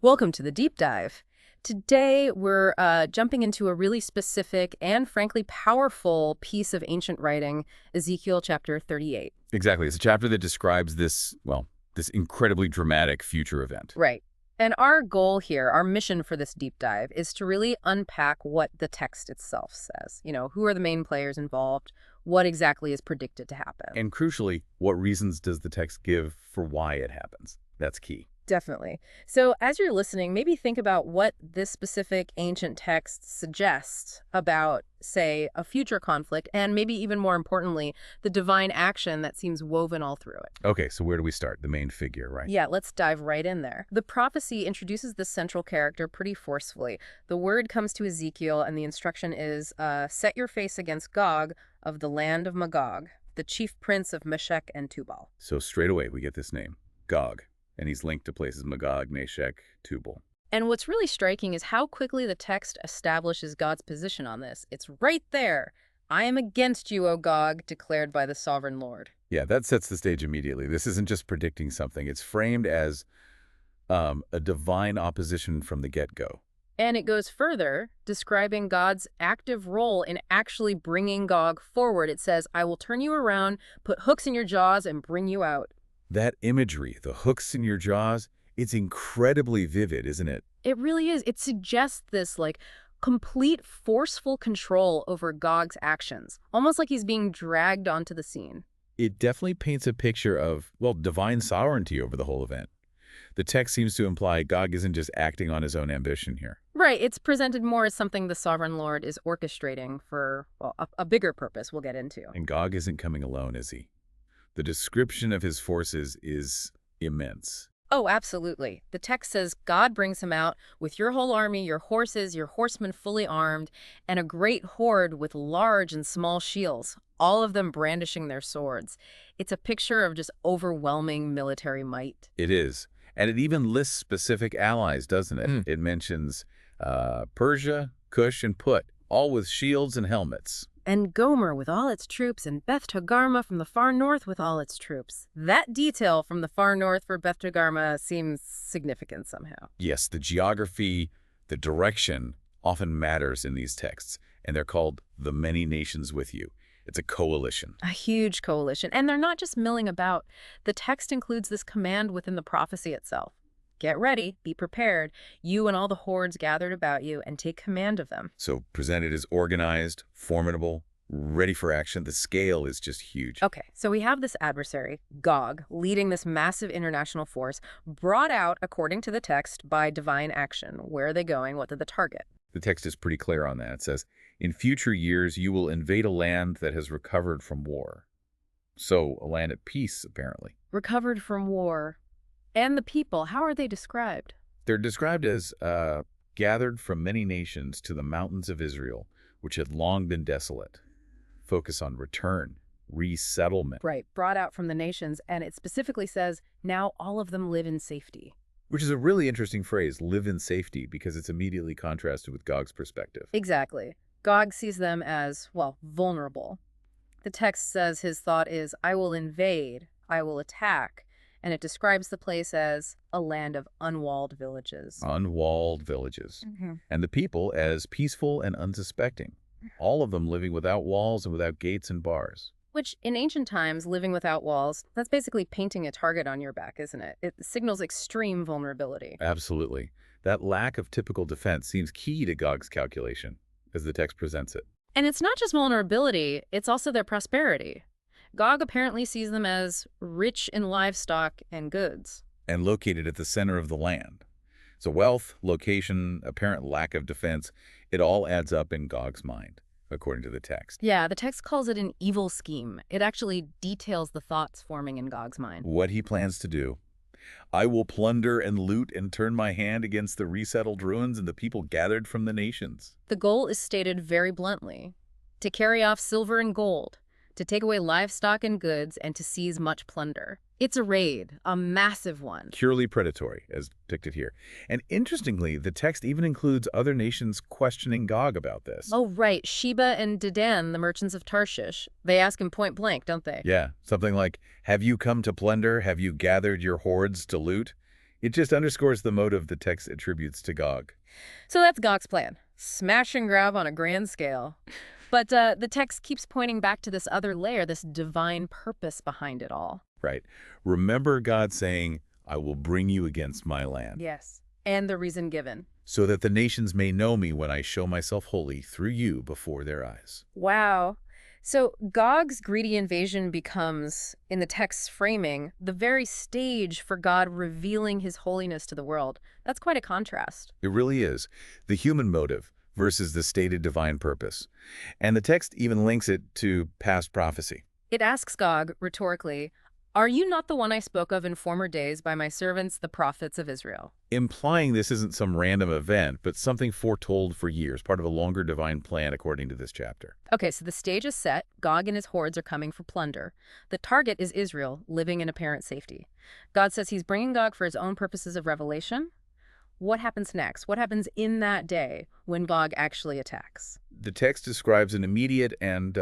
Welcome to the deep dive. Today, we're jumping into a really specific and frankly powerful piece of ancient writing, Ezekiel chapter 38. Exactly. It's a chapter that describes this incredibly dramatic future event. Right. And our goal here, our mission for this deep dive, is to really unpack what the text itself says. Who are the main players involved? What exactly is predicted to happen? And crucially, what reasons does the text give for why it happens? That's key. Definitely. So as you're listening, maybe think about what this specific ancient text suggests about, say, a future conflict, and maybe even more importantly, the divine action that seems woven all through it. Okay, so where do we start? The main figure, right? Yeah, let's dive right in there. The prophecy introduces the central character pretty forcefully. The word comes to Ezekiel, and the instruction is, set your face against Gog of the land of Magog, the chief prince of Meshech and Tubal. So straight away, we get this name, Gog. And he's linked to places Magog, Meshech, Tubal. And what's really striking is how quickly the text establishes God's position on this. It's right there. I am against you, O Gog, declared by the sovereign Lord. Yeah, that sets the stage immediately. This isn't just predicting something. It's framed as a divine opposition from the get-go. And it goes further, describing God's active role in actually bringing Gog forward. It says, I will turn you around, put hooks in your jaws, and bring you out. That imagery, the hooks in your jaws, it's incredibly vivid, isn't it? It really is. It suggests this, complete forceful control over Gog's actions, almost like he's being dragged onto the scene. It definitely paints a picture of, well, divine sovereignty over the whole event. The text seems to imply Gog isn't just acting on his own ambition here. Right. It's presented more as something the sovereign Lord is orchestrating for, well, a bigger purpose we'll get into. And Gog isn't coming alone, is he? The description of his forces is immense. Oh, absolutely. The text says God brings him out with your whole army, your horses, your horsemen fully armed, and a great horde with large and small shields, all of them brandishing their swords. It's a picture of just overwhelming military might. It is. And it even lists specific allies, doesn't it? It mentions Persia, Cush, and Put, all with shields and helmets. And Gomer with all its troops, and Beth Togarmah from the far north with all its troops. That detail from the far north for Beth Togarmah seems significant somehow. Yes, the geography, the direction often matters in these texts, and they're called the many nations with you. It's a coalition. A huge coalition. And they're not just milling about. The text includes this command within the prophecy itself. Get ready, be prepared, you and all the hordes gathered about you, and take command of them. So presented as organized, formidable, ready for action. The scale is just huge. Okay, so we have this adversary, Gog, leading this massive international force, brought out, according to the text, by divine action. Where are they going? What did the target? The text is pretty clear on that. It says, in future years, you will invade a land that has recovered from war. So a land at peace, apparently. Recovered from war. And the people, how are they described? They're described as gathered from many nations to the mountains of Israel, which had long been desolate. Focus on return, resettlement. Right, brought out from the nations, and it specifically says, now all of them live in safety. Which is a really interesting phrase, live in safety, because it's immediately contrasted with Gog's perspective. Exactly. Gog sees them as, well, vulnerable. The text says his thought is, I will invade, I will attack, and it describes the place as a land of unwalled villages. Unwalled villages. And the people as peaceful and unsuspecting. All of them living without walls and without gates and bars. Which, in ancient times, living without walls, that's basically painting a target on your back, isn't it? It signals extreme vulnerability. Absolutely. That lack of typical defense seems key to Gog's calculation, as the text presents it. And it's not just vulnerability, it's also their prosperity. Gog apparently sees them as rich in livestock and goods. And located at the center of the land. So wealth, location, apparent lack of defense, it all adds up in Gog's mind, according to the text. Yeah, the text calls it an evil scheme. It actually details the thoughts forming in Gog's mind. What he plans to do. I will plunder and loot and turn my hand against the resettled ruins and the people gathered from the nations. The goal is stated very bluntly. To carry off silver and gold, to take away livestock and goods, and to seize much plunder. It's a raid, a massive one. Purely predatory, as depicted here. And interestingly, the text even includes other nations questioning Gog about this. Oh, right. Sheba and Dedan, the merchants of Tarshish. They ask him point blank, don't they? Yeah, something like, have you come to plunder? Have you gathered your hordes to loot? It just underscores the motive the text attributes to Gog. So that's Gog's plan. Smash and grab on a grand scale. But the text keeps pointing back to this other layer, this divine purpose behind it all. Right. Remember God saying, I will bring you against my land, Yes. And the reason given. so that the nations may know me when I show myself holy through you before their eyes. Wow. So Gog's greedy invasion becomes, in the text's framing, the very stage for God revealing his holiness to the world. That's quite a contrast. It really is. The human motive versus the stated divine purpose. And the text even links it to past prophecy. It asks Gog, rhetorically, "Are you not the one I spoke of in former days by my servants, the prophets of Israel?" Implying this isn't some random event, but something foretold for years, part of a longer divine plan according to this chapter. Okay, so the stage is set. Gog and his hordes are coming for plunder. The target is Israel, living in apparent safety. God says he's bringing Gog for his own purposes of revelation. What happens next? What happens in that day when Gog actually attacks? The text describes an immediate and,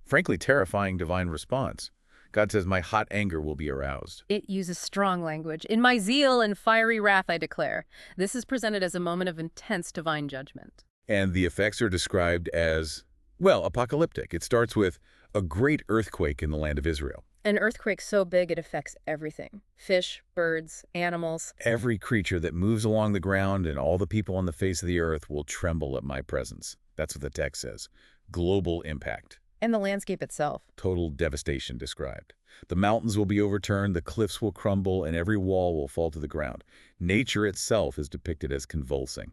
frankly, terrifying divine response. God says, my hot anger will be aroused. It uses strong language. "In my zeal and fiery wrath I declare." This is presented as a moment of intense divine judgment. And the effects are described as, well, apocalyptic. It starts with a great earthquake in the land of Israel. An earthquake so big it affects everything. Fish, birds, animals. Every creature that moves along the ground and all the people on the face of the earth will tremble at my presence. That's what the text says. Global impact. And the landscape itself. Total devastation described. The mountains will be overturned, the cliffs will crumble, and every wall will fall to the ground. Nature itself is depicted as convulsing.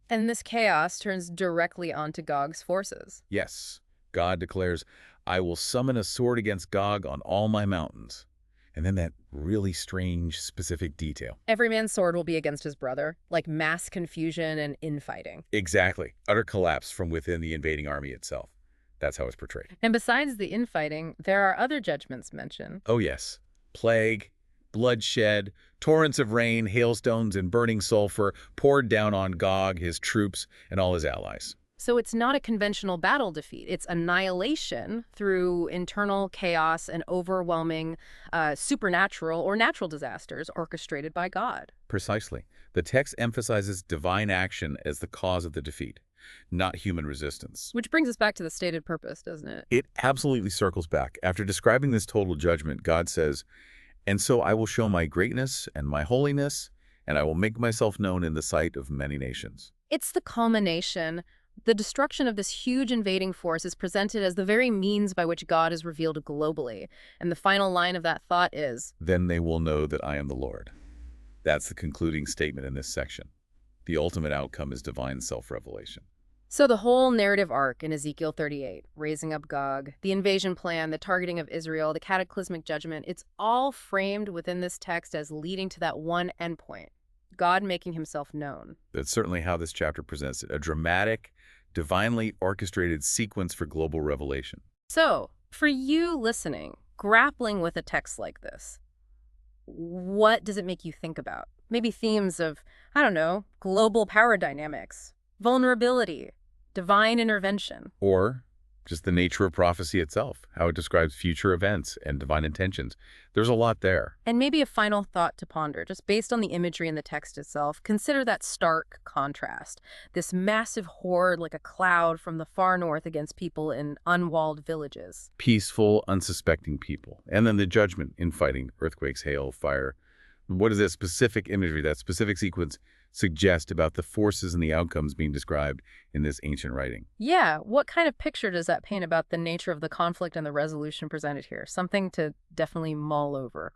And this chaos turns directly onto Gog's forces. Yes, God declares, I will summon a sword against Gog on all my mountains. And then that really strange specific detail. Every man's sword will be against his brother, like mass confusion and infighting. Exactly. Utter collapse from within the invading army itself. That's how it's portrayed. And besides the infighting, there are other judgments mentioned. Oh yes. Plague, bloodshed, torrents of rain, hailstones, and burning sulfur poured down on Gog, his troops, and all his allies. So it's not a conventional battle defeat. It's annihilation through internal chaos and overwhelming supernatural or natural disasters orchestrated by God. Precisely. The text emphasizes divine action as the cause of the defeat, not human resistance. Which brings us back to the stated purpose, doesn't it? It absolutely circles back. After describing this total judgment, God says, and so I will show my greatness and my holiness, and I will make myself known in the sight of many nations. It's the culmination. The destruction of this huge invading force is presented as the very means by which God is revealed globally. And the final line of that thought is, then they will know that I am the Lord. That's the concluding statement in this section. The ultimate outcome is divine self-revelation. so the whole narrative arc in Ezekiel 38, raising up Gog, the invasion plan, the targeting of Israel, the cataclysmic judgment, it's all framed within this text as leading to that one endpoint, God making himself known. That's certainly how this chapter presents it, a dramatic, divinely orchestrated sequence for global revelation. So, for you listening, grappling with a text like this, what does it make you think about? Maybe themes of, I don't know, global power dynamics, vulnerability, divine intervention. Or just the nature of prophecy itself, how it describes future events and divine intentions. There's a lot there. And maybe a final thought to ponder, just based on the imagery in the text itself. Consider that stark contrast. This massive horde like a cloud from the far north against people in unwalled villages. Peaceful, unsuspecting people. And then the judgment, infighting, earthquakes, hail, fire. What does that specific imagery, that specific sequence suggest about the forces and the outcomes being described in this ancient writing? Yeah, what kind of picture does that paint about the nature of the conflict and the resolution presented here? Something to definitely mull over.